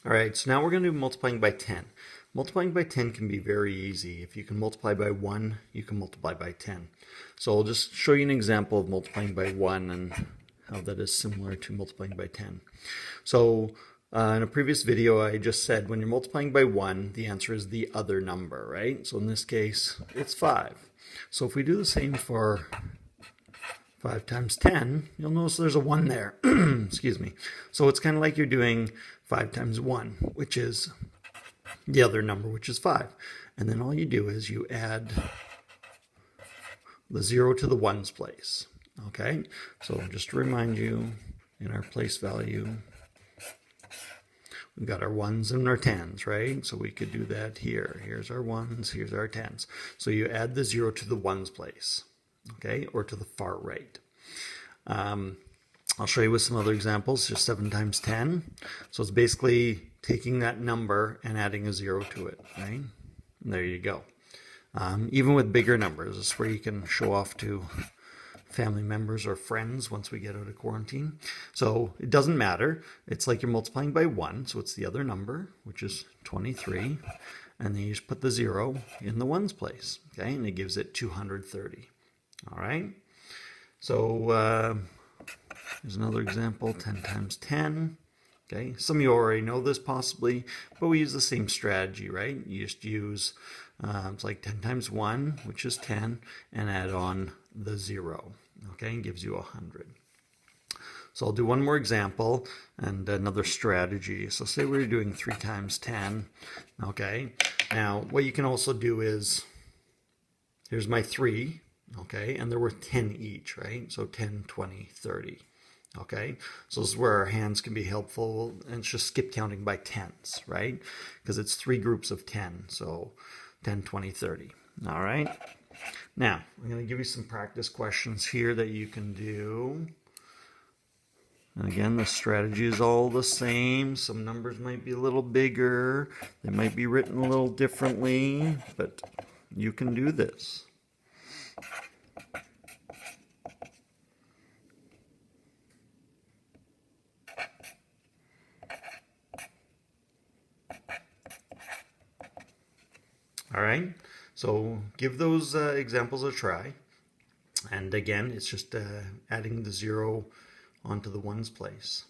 All right, so now we're going to do multiplying by 10. Multiplying by 10 can be very easy. If you can multiply by 1, you can multiply by 10. So I'll just show you an example of multiplying by 1 and how that is similar to multiplying by 10. So in a previous video, I just said when you're multiplying by 1, the answer is the other number, right? So in this case, it's 5. So if we do the same for 5 times 10, you'll notice there's a 1 there. Excuse me. So it's kind of like you're doing 5 times 1, which is the other number, which is 5. And then all you do is you add the 0 to the 1's place. Okay? So just to remind you, in our place value, we've got our 1's and our 10's, right? So we could do that here. Here's our 1's, here's our 10's. So you add the 0 to the 1's place, okay, or to the far right. I'll show you with some other examples, just 7 times 10. So it's basically taking that number and adding a 0 to it, right? And there you go. Even with bigger numbers, this is where you can show off to family members or friends once we get out of quarantine. So it doesn't matter. It's like you're multiplying by 1, so it's the other number, which is 23. And then you just put the 0 in the 1's place, okay? And it gives it 230, all right? So here's another example, 10 times 10. Okay, some of you already know this possibly, but we use the same strategy, right? You just use, it's like 10 times 1, which is 10, and add on the 0, okay, and gives you 100. So I'll do one more example and another strategy. So say we're doing 3 times 10, okay? Now, what you can also do is, here's my 3, okay, and they're worth 10 each, right? So 10, 20, 30. Okay, so this is where our hands can be helpful, and it's just skip counting by tens, right? Because it's 3 groups of 10, so 10, 20, 30. All right, now I'm going to give you some practice questions here that you can do. And again, the strategy is all the same. Some numbers might be a little bigger, they might be written a little differently, but you can do this. All right, so give those examples a try. And again, it's just adding the 0 onto the 1's place.